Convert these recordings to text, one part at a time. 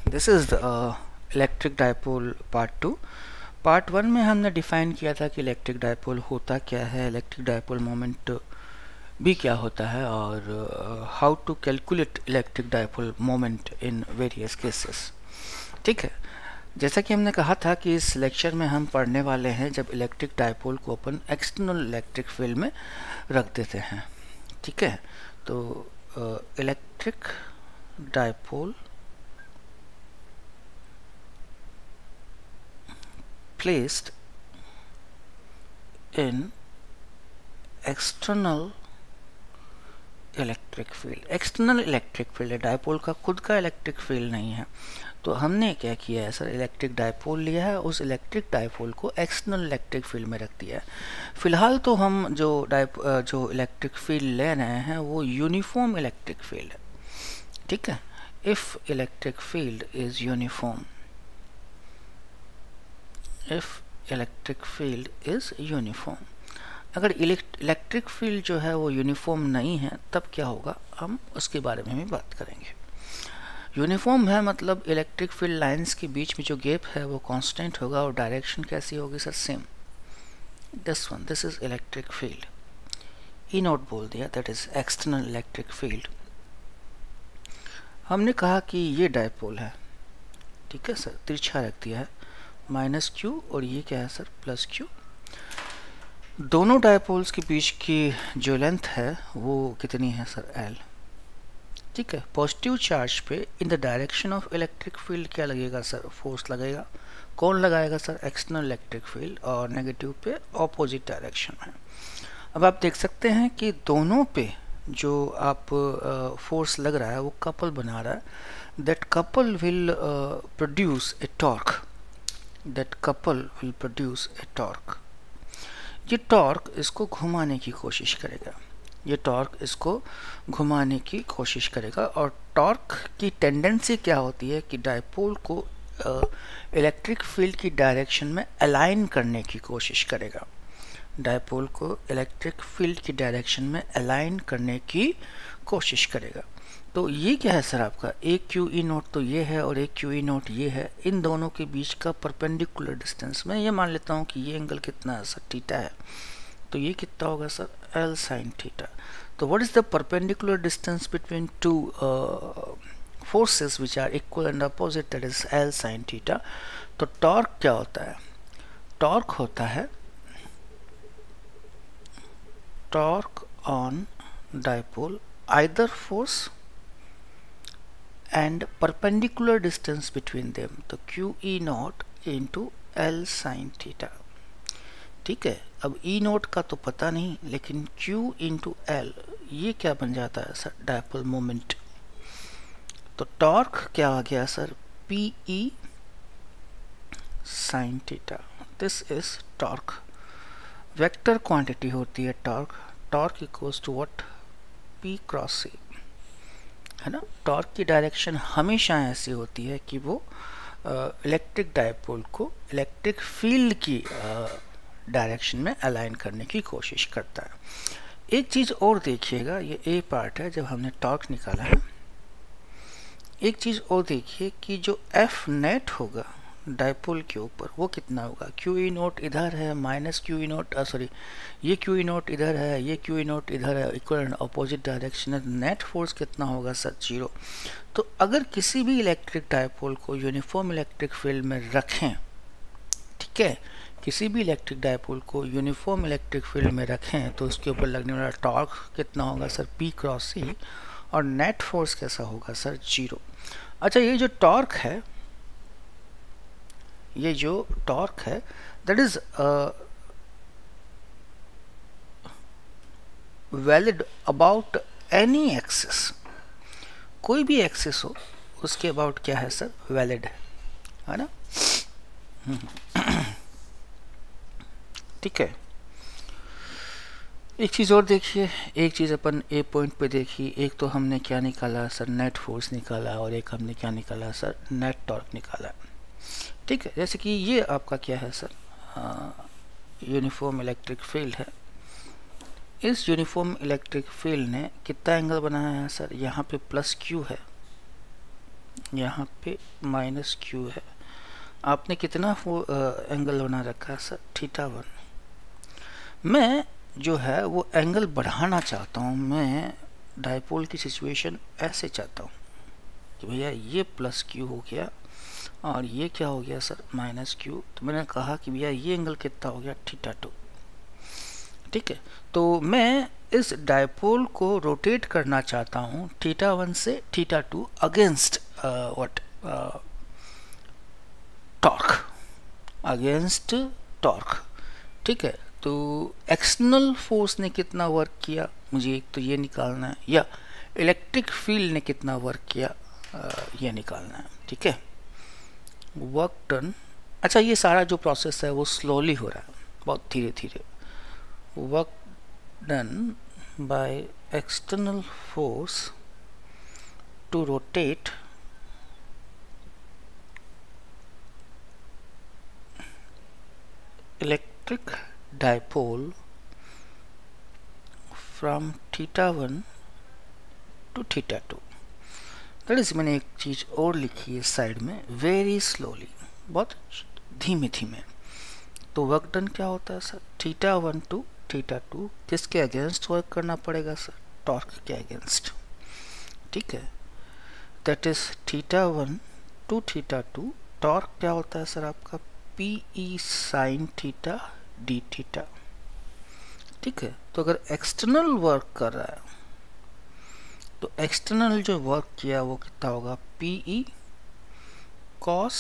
This is electric dipole part 2। Part 1 में हमने define किया था कि इलेक्ट्रिक डायपोल होता क्या है, इलेक्ट्रिक डायपोल मोमेंट भी क्या होता है, और how to calculate electric dipole moment in various cases. ठीक है, जैसा कि हमने कहा था कि इस लेक्चर में हम पढ़ने वाले हैं जब इलेक्ट्रिक डायपोल को अपन एक्सटर्नल इलेक्ट्रिक फील्ड में रख देते हैं। ठीक है, तो electric dipole placed in external electric field. External electric field है, डायपोल का खुद का इलेक्ट्रिक फील्ड नहीं है। तो हमने क्या किया है सर, इलेक्ट्रिक डायपोल लिया है, उस इलेक्ट्रिक डायपोल को एक्सटर्नल इलेक्ट्रिक फील्ड में रख दिया है। फिलहाल तो हम जो इलेक्ट्रिक फील्ड ले रहे हैं वो यूनिफॉर्म इलेक्ट्रिक फील्ड है। ठीक है, if electric field is uniform, if electric field is uniform, अगर इलेक्ट्रिक फील्ड जो है वो यूनिफॉर्म नहीं है तब क्या होगा, हम उसके बारे में भी बात करेंगे। यूनिफॉर्म है मतलब इलेक्ट्रिक फील्ड लाइंस के बीच में जो गैप है वो कांस्टेंट होगा और डायरेक्शन कैसी होगी sir, same. This is electric field, E note बोल दिया, that is external electric field. हमने कहा कि ये डायपोल है, ठीक है सर, तिरछा रख दिया है, माइनस क्यू, और ये क्या है सर, प्लस क्यू। दोनों डायपोल्स के बीच की जो लेंथ है वो कितनी है सर, एल। ठीक है, पॉजिटिव चार्ज पे इन the direction of electric field क्या लगेगा सर, फोर्स लगेगा। कौन लगाएगा सर, एक्सटर्नल इलेक्ट्रिक फील्ड, और नेगेटिव पे ऑपोजिट डायरेक्शन में। अब आप देख सकते हैं कि दोनों पे जो आप फोर्स लग रहा है वो कपल बना रहा है। That couple will produce a torque, that couple will produce a torque। ये टॉर्क इसको घुमाने की कोशिश करेगा, ये टॉर्क इसको घुमाने की कोशिश करेगा। और टॉर्क की टेंडेंसी क्या होती है कि डायपोल को इलेक्ट्रिक फील्ड की डायरेक्शन में अलाइन करने की कोशिश करेगा, डायपोल को इलेक्ट्रिक फील्ड की डायरेक्शन में अलाइन करने की कोशिश करेगा। तो ये क्या है सर आपका, एक क्यू ई नोट तो ये है और एक क्यू ई नोट ये है, इन दोनों के बीच का परपेंडिकुलर डिस्टेंस, मैं ये मान लेता हूँ कि ये एंगल कितना है सर, थीटा है, तो ये कितना होगा सर, एल साइन थीटा। तो what is the perpendicular distance between two forces which are equal and opposite, that is L sine theta. तो टॉर्क क्या होता है, टॉर्क होता है torque on dipole either force and perpendicular distance between them, तो Q E not into L sine theta. ठीक है, अब ई नोट का तो पता नहीं, लेकिन क्यू इंटू एल ये क्या बन जाता है सर, डायपोल मोमेंट। तो टॉर्क क्या आ गया sir, P E sine theta, this is torque. Vector quantity होती है torque, torque equals to what, P cross E, है ना। टॉर्क की डायरेक्शन हमेशा ऐसी होती है कि वो इलेक्ट्रिक डायपोल को इलेक्ट्रिक फील्ड की डायरेक्शन में अलाइन करने की कोशिश करता है। एक चीज़ और देखिएगा, ये ए पार्ट है जब हमने टॉर्क निकाला है। एक चीज़ और देखिए कि जो एफ नेट होगा डायपोल के ऊपर वो कितना होगा, क्यू ई नोट इधर है, minus Q E note, sorry ये क्यू ई नोट इधर है, ये क्यू ई नोट इधर है, इक्वल एंड अपोजिट डायरेक्शन है, नेट फोर्स कितना होगा सर, 0। तो अगर किसी भी इलेक्ट्रिक डायपोल को यूनिफॉर्म इलेक्ट्रिक फील्ड में रखें, ठीक है, किसी भी इलेक्ट्रिक डायपोल को यूनिफॉर्म इलेक्ट्रिक फील्ड में रखें तो उसके ऊपर लगने वाला टॉर्क कितना होगा सर, पी क्रॉस सी, और नेट फोर्स कैसा होगा सर, 0। अच्छा, ये जो टॉर्क है, ये जो टॉर्क है that is valid about any axis, कोई भी एक्सिस हो उसके अबाउट क्या है सर, वैलिड है ना। ठीक है, एक चीज़ और देखिए, एक चीज़ अपन ए पॉइंट पे देखिए, एक तो हमने क्या निकाला सर, नेट फोर्स निकाला, और एक हमने क्या निकाला सर, नेट टॉर्क निकाला। ठीक है, जैसे कि ये आपका क्या है सर, यूनिफॉर्म इलेक्ट्रिक फील्ड है। इस यूनिफॉर्म इलेक्ट्रिक फील्ड ने कितना एंगल बनाया है सर, यहाँ पे प्लस क्यू है, यहाँ पे माइनस क्यू है। आपने कितना एंगल बना रखा है सर? θ1। मैं जो है वो एंगल बढ़ाना चाहता हूँ। मैं डायपोल की सिचुएशन ऐसे चाहता हूँ कि भैया ये प्लस क्यू हो गया और ये क्या हो गया सर? Minus Q. तो मैंने कहा कि भैया ये एंगल कितना हो गया? θ2। ठीक है, तो मैं इस डायपोल को रोटेट करना चाहता हूँ θ1 से θ2 against what? Torque, against torque. ठीक है, तो एक्सटर्नल फोर्स ने कितना वर्क किया मुझे एक तो ये निकालना है, या इलेक्ट्रिक फील्ड ने कितना वर्क किया ये निकालना है। ठीक है, वर्क डन। अच्छा, ये सारा जो प्रोसेस है वो स्लोली हो रहा है, बहुत धीरे धीरे। Work done by external force to rotate electric dipole from θ1 to θ2। That is, मैंने एक चीज और लिखी है साइड में, वेरी स्लोली, बहुत धीमे धीमे। तो वर्क डन क्या होता है सर? θ1 टू θ2 किसके अगेंस्ट वर्क करना पड़ेगा सर? टॉर्क के अगेंस्ट। ठीक है, दैट इज θ1 टू θ2। टॉर्क क्या होता है सर आपका? PE sin theta D theta. ठीक है, तो अगर एक्सटर्नल वर्क कर रहा है तो एक्सटर्नल जो वर्क किया वो कितना होगा? PE cos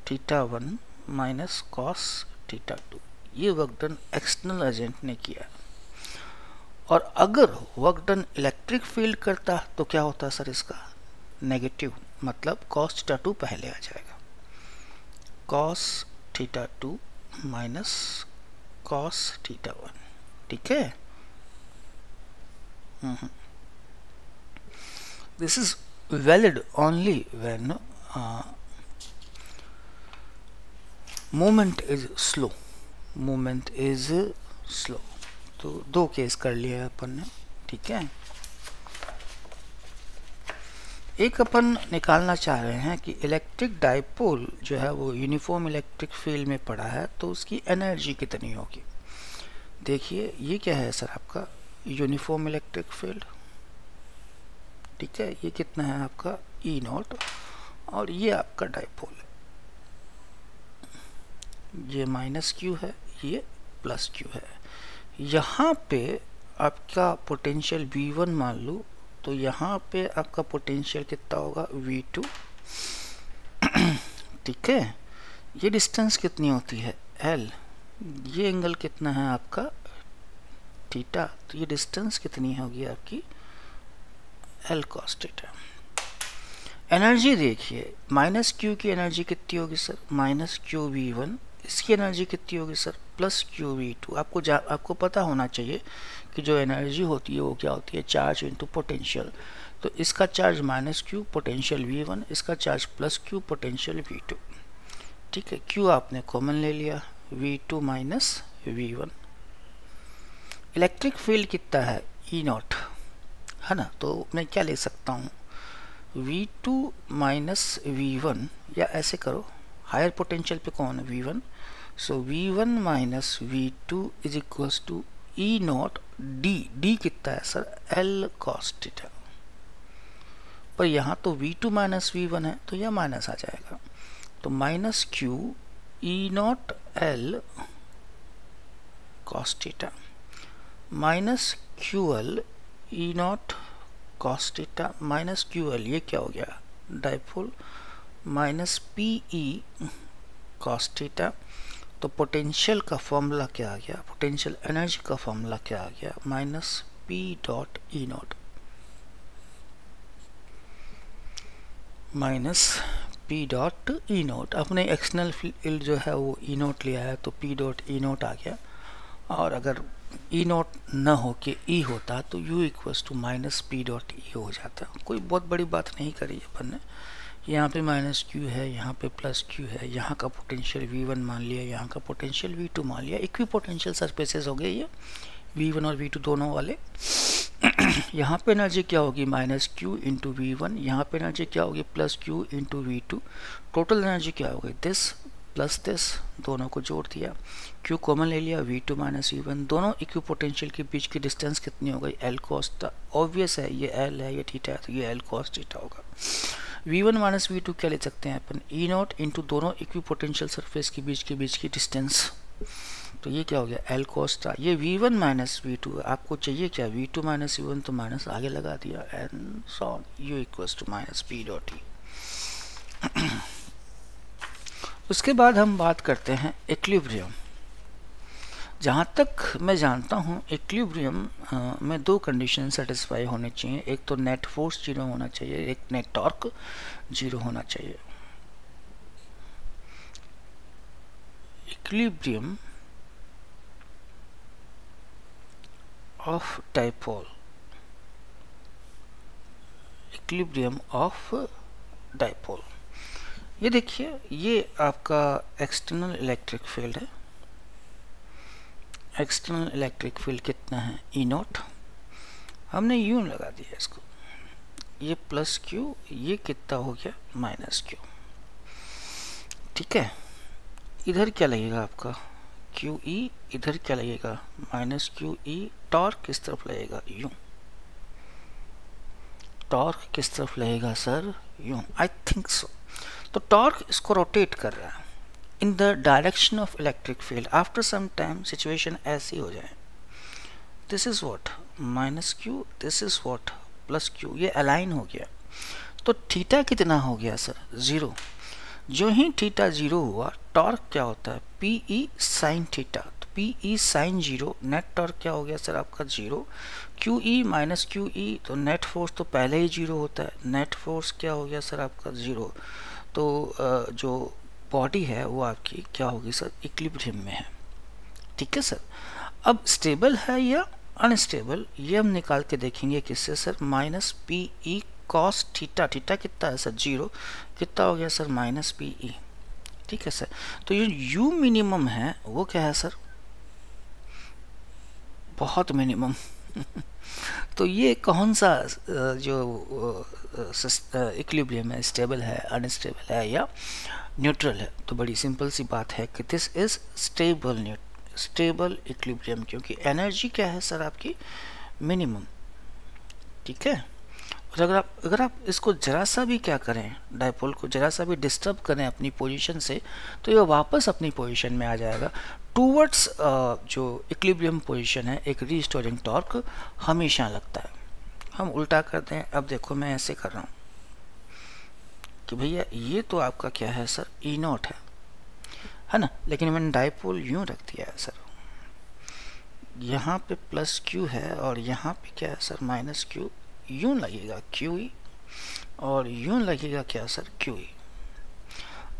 θ1 minus cos θ2। ये वर्क डन एक्सटर्नल एजेंट ने किया। और अगर वर्क डन इलेक्ट्रिक फील्ड करता तो क्या होता सर इसका? नेगेटिव, मतलब cos θ2 पहले आ जाएगा। cos θ2 minus cos θ1। ठीक है, this is valid only when movement is slow, movement is slow. तो दो केस कर लिया अपन ने। ठीक है, एक अपन निकालना चाह रहे हैं कि इलेक्ट्रिक डायपोल जो है वो यूनिफॉर्म इलेक्ट्रिक फील्ड में पड़ा है तो उसकी एनर्जी कितनी होगी। देखिए ये क्या है सर आपका? Uniform electric field. ठीक है, ये कितना है आपका? E0, और ये आपका डायपोल है, ये माइनस क्यू है, ये प्लस क्यू है। यहाँ पे आपका पोटेंशियल V1 मान लो, तो यहाँ पे आपका पोटेंशियल कितना होगा? V2। ठीक है, ये डिस्टेंस कितनी होती है? L। ये एंगल कितना है आपका? थीटा। तो ये डिस्टेंस कितनी होगी आपकी? L cos theta. एनर्जी देखिए, माइनस क्यू की एनर्जी कितनी होगी सर? Minus Q V1। इसकी एनर्जी कितनी होगी सर? Plus Q V2। आपको पता होना चाहिए कि जो एनर्जी होती है वो क्या होती है? Charge into potential. तो इसका charge minus Q, potential V1, इसका charge plus Q, potential V2। ठीक है, क्यू आपने कॉमन ले लिया, V2 minus V1। Electric field कितना है? E0 है ना, तो मैं क्या ले सकता हूँ? V2 माइनस V1, या ऐसे करो, हायर पोटेंशियल पे कौन है? V1। So V1 minus V2 is equals to E0 D कितना है सर? L cos theta. पर यहाँ तो V2 माइनस V1 है तो यह माइनस आ जाएगा, तो minus Q E0 L cos theta minus QL E0 cos theta minus QL, ये क्या हो गया? Dipole, minus PE cos theta. तो पोटेंशियल का फॉर्मूला क्या आ गया? पोटेंशियल एनर्जी का फॉर्मूला क्या आ गया? Minus P dot E0 minus P dot E0। अपने एक्सटर्नल फील्ड जो है वो E0 लिया है तो P डॉट E0 आ गया। और अगर E0 न हो के E होता तो U equals to minus P dot E हो जाता। कोई बहुत बड़ी बात नहीं करी अपन ने। यहाँ पे माइनस क्यू है, यहाँ पे प्लस क्यू है, यहाँ का पोटेंशियल V1 मान लिया, यहाँ का पोटेंशियल V2 मान लिया। इक्वी पोटेंशियल सरफेसेस हो गए ये, V1 और V2 दोनों वाले। यहाँ पे एनर्जी क्या होगी माइनस क्यू इंटू V1, यहाँ पे एनर्जी क्या होगी plus Q into V2। Total energy क्या होगी दिस प्लस दिस, दोनों को जोड़ दिया, क्यू कॉमन ले लिया, V2 माइनस V1, दोनों इक्विपोटेंशियल के बीच की डिस्टेंस कितनी हो गई L cos थीटा। ऑब्वियस है ये L है ये थीटा है तो ये L cos थीटा होगा। V1 माइनस V2 क्या ले सकते हैं अपन E नॉट इंटू दोनों इक्विपोटेंशियल सरफेस के बीच की डिस्टेंस, तो ये क्या हो गया L cos थीटा। ये V1 माइनस V2 आपको चाहिए क्या V2 माइनस V1 तो माइनस आगे लगा दिया and so on, U equals to minus P dot E। उसके बाद हम बात करते हैं इक्विलिब्रियम। जहाँ तक मैं जानता हूँ इक्विलिब्रियम में दो कंडीशन सेटिस्फाई होने चाहिए, एक तो नेट फोर्स जीरो होना चाहिए, एक नेट टॉर्क जीरो होना चाहिए। Equilibrium of dipole, equilibrium of dipole, ये देखिए ये आपका एक्सटर्नल इलेक्ट्रिक फील्ड है। एक्सटर्नल इलेक्ट्रिक फील्ड कितना है ई नॉट, हमने यूं लगा दिया इसको, ये प्लस क्यू, ये कितना हो गया माइनस क्यू, ठीक है। इधर क्या लगेगा आपका क्यू ई, इधर क्या लगेगा माइनस क्यू ई, टॉर्क किस तरफ लगेगा यूं, टॉर्क किस तरफ लगेगा सर यूं, आई थिंक सो। तो टॉर्क इसको रोटेट कर रहा है in the direction of electric field. After some time situation ऐसी हो जाए, this is what minus Q, this is what plus Q, ये अलाइन हो गया। तो थीटा कितना हो गया सर जीरो। जो ही थीटा जीरो हुआ टॉर्क क्या होता है पी ई साइन थीटा, तो P E sine zero, net torque क्या हो गया सर आपका zero, Q E minus Q E, तो नेट फोर्स तो पहले ही जीरो होता है, नेट फोर्स क्या हो गया सर आपका जीरो। तो जो बॉडी है वो आपकी क्या होगी सर इक्विलिब्रियम में है, ठीक है सर। अब स्टेबल है या अनस्टेबल ये हम निकाल के देखेंगे किससे sir, minus P E cos theta, theta कितना है सर जीरो, कितना हो गया सर माइनस पी ई, ठीक है सर। तो ये यू मिनिमम है वो क्या है सर बहुत मिनिमम तो ये कौन सा जो इक्विलिब्रियम है, स्टेबल है अनस्टेबल है या न्यूट्रल है, तो बड़ी सिंपल सी बात है कि दिस इज स्टेबल इक्विलिब्रियम, क्योंकि एनर्जी क्या है सर आपकी मिनिमम, ठीक है। और अगर आप इसको जरा सा भी क्या करें, डाइपोल को जरा सा भी डिस्टर्ब करें अपनी पोजीशन से, तो ये वापस अपनी पोजीशन में आ जाएगा टूवर्ड्स जो इक्विलिब्रियम पोजीशन है। एक रीस्टोरिंग टॉर्क हमेशा लगता है। हम उल्टा करते हैं, अब देखो मैं ऐसे कर रहा हूँ कि भैया ये तो आपका क्या है सर ई नॉट है ना, लेकिन मैंने डाइपोल यूं रख दिया है सर, यहाँ पे प्लस क्यू है और यहाँ पे क्या है सर माइनस क्यू, यूं लगेगा क्यू ई और यूं लगेगा क्या सर क्यू ई।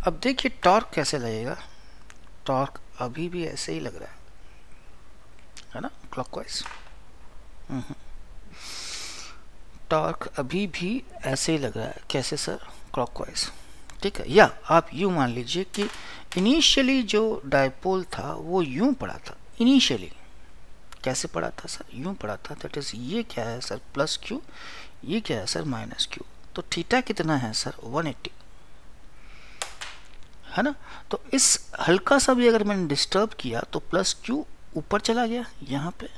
अब देखिए टॉर्क कैसे लगेगा, टॉर्क अभी भी ऐसे ही लग रहा है ना क्लॉकवाइज, टॉर्क अभी भी ऐसे ही लग रहा है, कैसे सर क्लॉकवाइज, ठीक है। या आप यूं मान लीजिए कि इनिशियली जो डाइपोल था वो यूं पड़ा था, इनिशियली कैसे पड़ा था सर यूं पड़ा था, दैट इज ये क्या है सर प्लस क्यू, ये क्या है सर माइनस क्यू, तो थीटा कितना है सर 180 है ना। तो इस हल्का सा भी अगर मैंने डिस्टर्ब किया तो प्लस क्यू ऊपर चला गया यहाँ पे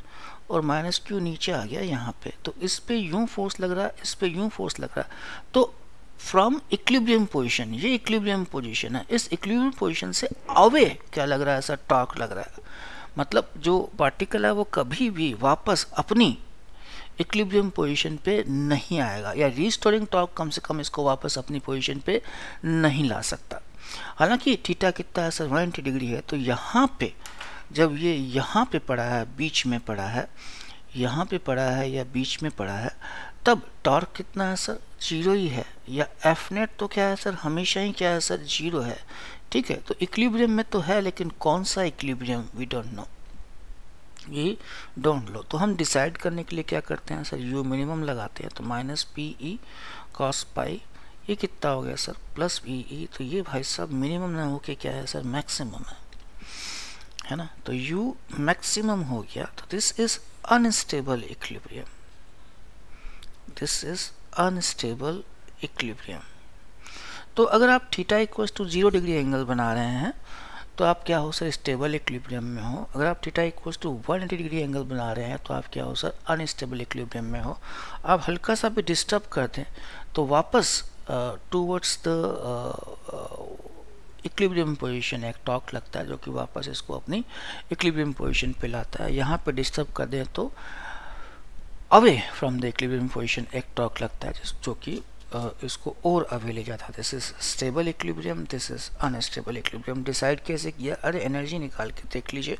और माइनस क्यू नीचे आ गया यहाँ पे, तो इस पे यूं फोर्स लग रहा है, इस पे यूं फोर्स लग रहा है। तो फ्रॉम इक्विलिब्रियम पोजीशन, ये इक्विलिब्रियम पोजीशन है, इस इक्विलिब्रियम पोजीशन से अवे क्या लग रहा है सर टॉर्क लग रहा है, मतलब जो पार्टिकल है वो कभी भी वापस अपनी इक्विलिब्रियम पोजीशन पे नहीं आएगा, या रीस्टोरिंग टॉर्क कम से कम इसको वापस अपनी पोजीशन पे नहीं ला सकता। हालांकि थीटा कितना है सर 180 डिग्री है, तो यहाँ पे जब ये यहाँ पे पड़ा है, बीच में पड़ा है, यहाँ पे पड़ा है या बीच में पड़ा है, तब टॉर्क कितना है सर जीरो ही है, या एफ नेट तो क्या है सर हमेशा ही क्या है सर जीरो है, ठीक है। तो इक्विलिब्रियम में तो है, लेकिन कौन सा इक्विलिब्रियम वी डोंट नो, ये डोंट लो। तो हम डिसाइड करने के लिए क्या करते हैं सर यू मिनिमम लगाते हैं, तो minus P E cos pi, ये कितना हो गया सर प्लस पी ई, तो ये भाई साहब मिनिमम ना हो के क्या है सर मैक्सिमम है ना, तो यू मैक्सिमम हो गया, तो this is unstable equilibrium, this is unstable equilibrium. तो अगर आप theta equals to 0 degree angle बना रहे हैं तो आप क्या हो सर, स्टेबल इक्विलिब्रियम में हो। अगर आप theta equals to 180 degree angle बना रहे हैं तो आप क्या हो सर, अनस्टेबल इक्विलिब्रियम में हो। आप हल्का सा भी डिस्टर्ब कर दें तो वापस टूवर्ड्स द इक्विलिब्रियम पोजीशन एक टॉर्क लगता है जो कि वापस इसको अपनी इक्विलिब्रियम पोजीशन पे लाता है। यहाँ पे डिस्टर्ब कर दें तो away from the equilibrium position एक टॉर्क लगता है जो कि इसको और अवे ले जाता है। This is stable equilibrium, this is unstable equilibrium. Decide कैसे किया, अरे एनर्जी निकाल के देख लीजिए।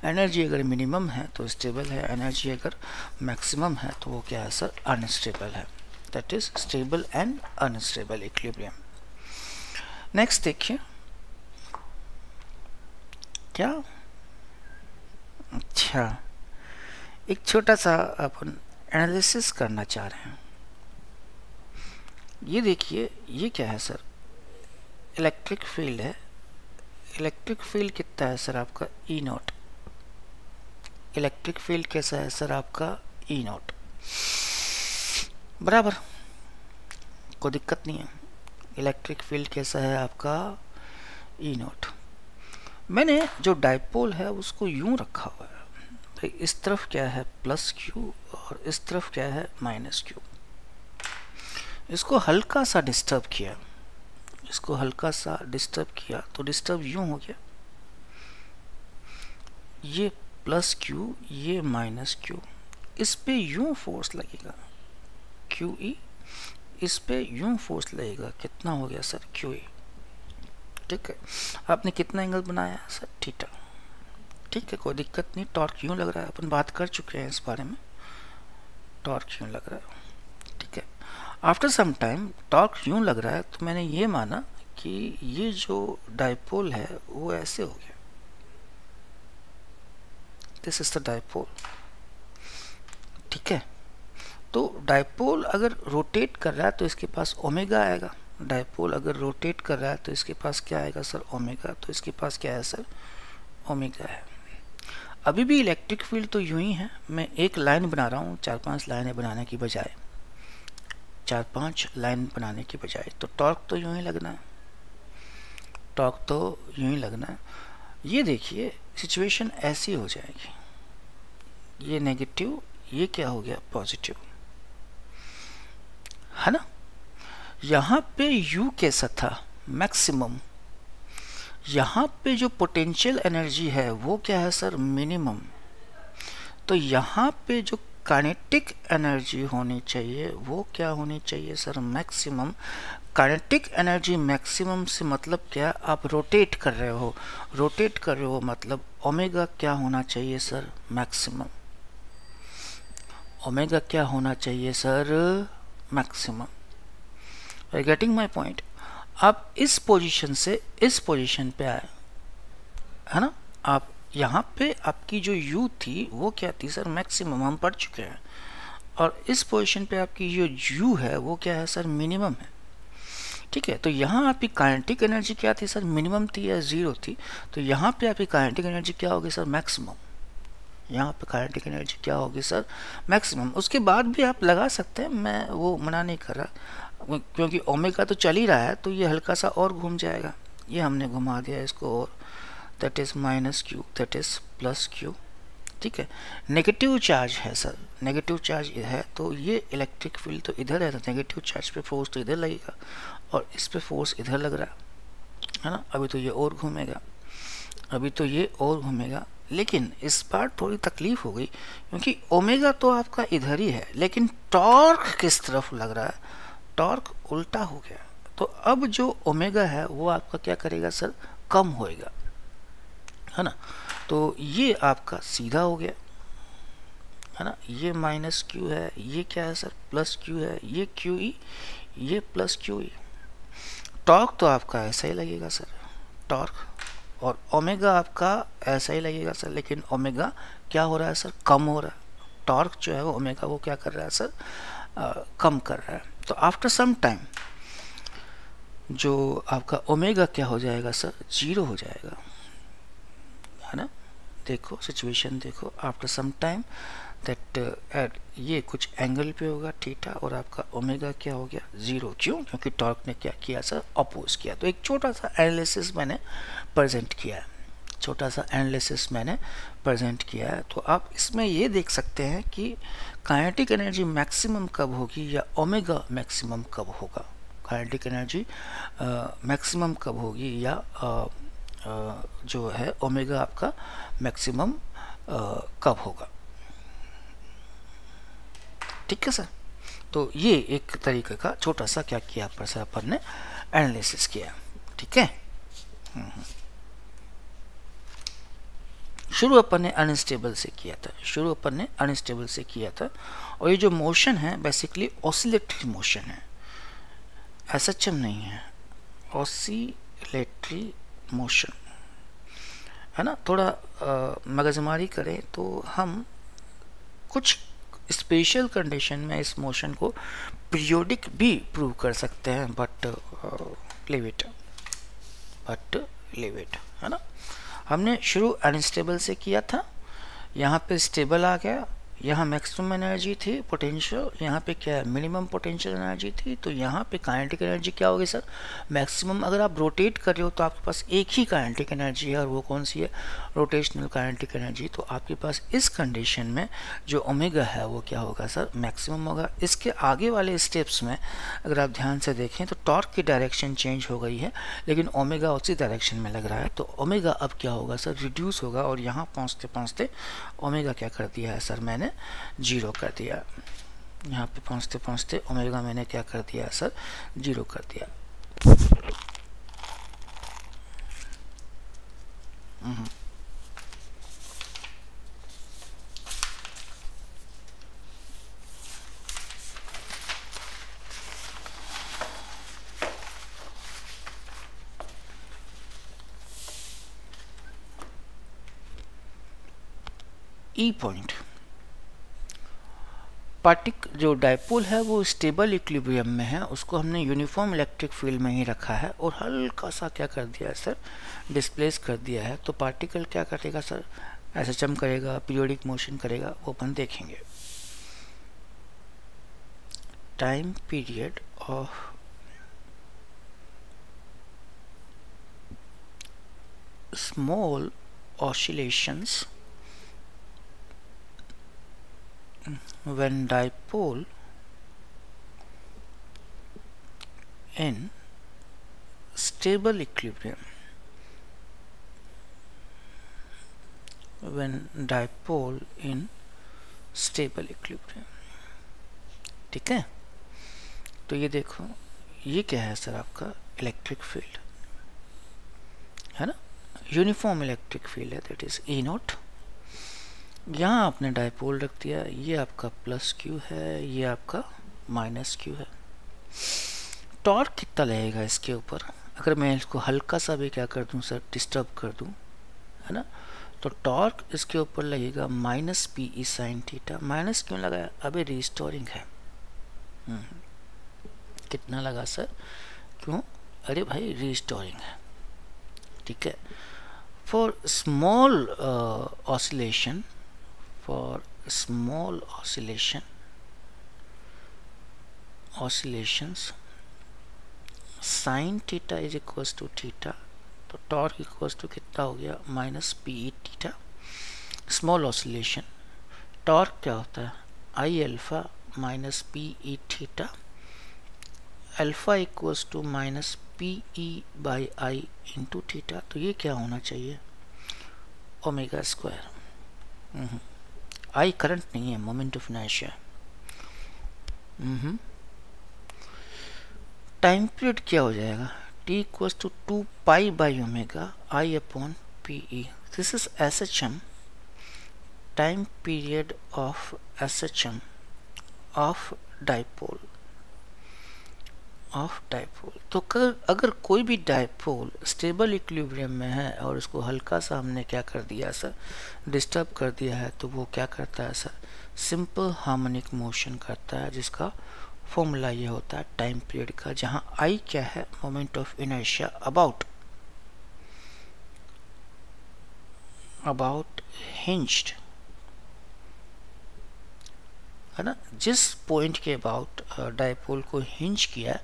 एनर्जी अगर मिनिमम है तो स्टेबल है, एनर्जी अगर मैक्सिमम है तो वो क्या है सर, अनस्टेबल है। That is stable and unstable equilibrium. Next देखिए क्या, अच्छा एक छोटा सा अपन एनालिसिस करना चाह रहे हैं। ये देखिए ये क्या है सर, इलेक्ट्रिक फील्ड है। इलेक्ट्रिक फील्ड कितना है सर आपका, ई नॉट। इलेक्ट्रिक फील्ड कैसा है सर आपका, ई नॉट बराबर, कोई दिक्कत नहीं है। इलेक्ट्रिक फील्ड कैसा है आपका, ई नॉट। मैंने जो डाइपोल है उसको यूं रखा हुआ है, तो इस तरफ क्या है प्लस क्यू और इस तरफ क्या है माइनस क्यू। इसको हल्का सा डिस्टर्ब किया, इसको हल्का सा डिस्टर्ब किया तो डिस्टर्ब यूं हो गया, ये प्लस क्यू ये माइनस क्यू, इस पे यूं फोर्स लगेगा क्यू ई, इस पे यूं फोर्स लगेगा, कितना हो गया सर क्यू ई। ठीक है, आपने कितना एंगल बनाया सर, थीटा। ठीक है, कोई दिक्कत नहीं। टॉर्क यूं लग रहा है, अपन बात कर चुके हैं इस बारे में, टॉर्क यूं लग रहा है। ठीक है, आफ्टर सम टाइम टॉर्क यूं लग रहा है तो मैंने ये माना कि ये जो डाइपोल है वो ऐसे हो गया, दिस इज द डाइपोल। ठीक है, तो डाइपोल अगर रोटेट कर रहा है तो इसके पास ओमेगा आएगा। डाइपोल अगर रोटेट कर रहा है तो इसके पास क्या आएगा सर, ओमेगा। तो इसके पास क्या है सर, ओमेगा है। अभी भी इलेक्ट्रिक फील्ड तो यूं ही है, मैं एक लाइन बना रहा हूँ 4-5 लाइनें बनाने की बजाय, 4-5 लाइन बनाने की बजाय। तो टॉर्क तो यूं ही लगना है, टॉर्क तो यूं ही लगना है। ये देखिए सिचुएशन ऐसी हो जाएगी, ये नेगेटिव, ये क्या हो गया पॉजिटिव, है ना। यहाँ पे U कैसा था, मैक्सिमम। यहाँ पे जो पोटेंशियल एनर्जी है वो क्या है सर, मिनिमम। तो यहाँ पे जो काइनेटिक एनर्जी होनी चाहिए वो क्या होनी चाहिए sir, maximum. Kinetic energy maximum से मतलब क्या, आप रोटेट कर रहे हो, रोटेट कर रहे हो मतलब ओमेगा क्या होना चाहिए सर, मैक्सिमम। ओमेगा क्या होना चाहिए sir, maximum. Are you getting my point? आप इस पोजीशन से इस पोजीशन पे आए, है ना। आप यहाँ पे आपकी जो U थी वो क्या थी सर, मैक्सिमम, हम पढ़ चुके हैं। और इस पोजीशन पे आपकी जो U है वो क्या है सर, मिनिमम है। ठीक है, तो यहाँ आपकी काइनेटिक एनर्जी क्या थी सर, मिनिमम थी या जीरो थी। तो यहाँ पे आपकी काइनेटिक एनर्जी क्या होगी सर, मैक्सिमम। यहाँ पे काइनेटिक एनर्जी क्या होगी सर, मैक्सिमम। उसके बाद भी आप लगा सकते हैं, मैं वो मना नहीं कर रहा, क्योंकि ओमेगा तो चल ही रहा है तो ये हल्का सा और घूम जाएगा। ये हमने घुमा दिया इसको, और that is minus Q, that is plus Q. ठीक है, नेगेटिव चार्ज है सर, नेगेटिव चार्ज है तो ये इलेक्ट्रिक फील्ड तो इधर है, तो नेगेटिव चार्ज पे फोर्स तो इधर लगेगा और इस पे फोर्स इधर लग रहा है ना। अभी तो ये और घूमेगा, अभी तो ये और घूमेगा। लेकिन इस बार थोड़ी तकलीफ हो गई क्योंकि ओमेगा तो आपका इधर ही है, लेकिन टॉर्क किस तरफ लग रहा है, टॉर्क उल्टा हो गया। तो अब जो ओमेगा है वो आपका क्या करेगा सर, कम होएगा, है ना। तो ये आपका सीधा हो गया, है ना। ये माइनस क्यू है, ये क्या है सर, प्लस क्यू है, ये क्यू ई, ये प्लस क्यू ई। टॉर्क तो आपका ऐसा ही लगेगा सर, टॉर्क, और ओमेगा आपका ऐसा ही लगेगा सर। लेकिन ओमेगा क्या हो रहा है सर, कम हो रहा है। टॉर्क जो है वो ओमेगा वो क्या कर रहा है सर, कम कर रहा है। तो आफ्टर सम टाइम जो आपका ओमेगा क्या हो जाएगा सर, जीरो हो जाएगा, है ना। देखो सिचुएशन देखो, आफ्टर सम टाइम दैट ये कुछ एंगल पे होगा थीटा, और आपका ओमेगा क्या हो गया 0। क्यों? क्योंकि टॉर्क ने क्या किया सर, अपोज किया। तो एक छोटा सा एनालिसिस मैंने प्रेजेंट किया है, छोटा सा एनालिसिस मैंने प्रेजेंट किया है। तो आप इसमें ये देख सकते हैं कि काइनेटिक एनर्जी मैक्सिमम कब होगी या ओमेगा मैक्सिमम कब होगा, काइनेटिक एनर्जी मैक्सिमम कब होगी या जो है ओमेगा आपका मैक्सिमम कब होगा। ठीक है सर, तो ये एक तरीके का छोटा सा क्या किया पर सर अपन ने एनालिसिस किया। ठीक है, शुरू अपन ने अनस्टेबल से किया था, शुरू अपन ने अनस्टेबल से किया था। और ये जो मोशन है बेसिकली ऑसिलेटरी मोशन है, एसएचएम नहीं है, ऑसिलेटरी मोशन है ना। थोड़ा मगजमारी करें तो हम कुछ स्पेशल कंडीशन में इस मोशन को पीरियोडिक भी प्रूव कर सकते हैं, बट लीव इट है ना। हमने शुरू अनस्टेबल से किया था, यहाँ पे स्टेबल आ गया, यहाँ मैक्सिमम एनर्जी थी पोटेंशियल, यहाँ पे क्या है मिनिमम पोटेंशियल एनर्जी थी। तो यहाँ पे काइनेटिक एनर्जी क्या होगी सर, मैक्सिमम। अगर आप रोटेट कर रहे हो तो आपके पास एक ही काइनेटिक एनर्जी है, और वो कौन सी है, रोटेशनल काइनेटिक एनर्जी। तो आपके पास इस कंडीशन में जो ओमेगा है वो क्या होगा सर, मैक्सिमम होगा। इसके आगे वाले स्टेप्स में अगर आप ध्यान से देखें तो टॉर्क की डायरेक्शन चेंज हो गई है, लेकिन ओमेगा उसी डायरेक्शन में लग रहा है। तो ओमेगा अब क्या होगा सर, रिड्यूस होगा, और यहाँ पहुँचते पहुँचते ओमेगा क्या कर दिया है सर, मैंने 0 कर दिया। यहाँ पे पहुँचते पहुँचते ओमेगा मैंने क्या कर दिया सर, 0 कर दिया। ई पॉइंट, जो डायपोल है वो स्टेबल इक्विलिब्रियम में है, उसको हमने यूनिफॉर्म इलेक्ट्रिक फील्ड में ही रखा है और हल्का सा क्या कर दिया है सर, डिस्प्लेस कर दिया है। तो पार्टिकल क्या करेगा सर, एसएचएम करेगा, पीरियोडिक मोशन करेगा, वो अपन देखेंगे। Time period of small oscillations when dipole in stable equilibrium, when dipole in stable equilibrium। ठीक है, तो ये देखो, ये क्या है सर, आपका इलेक्ट्रिक फील्ड है ना, यूनिफॉर्म इलेक्ट्रिक फील्ड है, दैट इज ई नॉट। यहाँ आपने डायपोल रख दिया, ये आपका प्लस क्यू है, ये आपका माइनस क्यू है। टॉर्क कितना लगेगा इसके ऊपर, अगर मैं इसको हल्का सा भी क्या कर दूँ सर, डिस्टर्ब कर दूँ, है ना, तो टॉर्क इसके ऊपर लगेगा minus P E sine theta. Minus क्यों लगाया, अभी रिस्टोरिंग है। कितना लगा सर, क्यों, अरे भाई रिस्टोरिंग है। ठीक है, for small oscillation, for small oscillations sin theta is equals to theta, तो टॉर्क इक्वल्स टू कितना हो गया, minus P E theta. Small oscillation torque क्या होता है, I alpha minus P E theta, alpha equals to minus P E by I into theta. तो ये क्या होना चाहिए, ओमेगा स्क्वायर। आई करंट नहीं है, moment of inertia. Time period क्या हो जाएगा, T equals to 2 pi by omega I upon P E. This is S H M, time period of S H M of dipole, तो अगर कोई भी dipole stable equilibrium में है और उसको हल्का सा हमने क्या कर दिया सर, डिस्टर्ब कर दिया है, तो वो क्या करता है सर, सिंपल हार्मोनिक मोशन करता है, जिसका फॉर्मूला ये होता है टाइम पीरियड का, जहां आई क्या है, moment of inertia about hinged है ना, जिस पॉइंट के अबाउट डायपोल को हिंज किया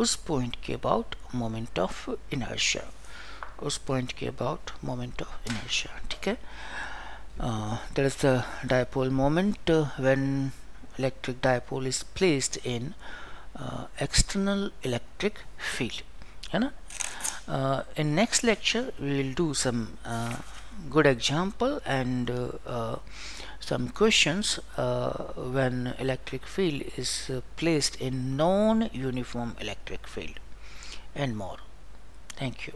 उस पॉइंट के अबाउट मोमेंट ऑफ इनर्शिया, उस पॉइंट के अबाउट मोमेंट ऑफ इनर्शिया। ठीक है, there is the dipole moment when electric dipole is placed in external electric field, है ना। In next lecture we will do some good example and some questions when electric field is placed in non-uniform electric field and more. Thank you.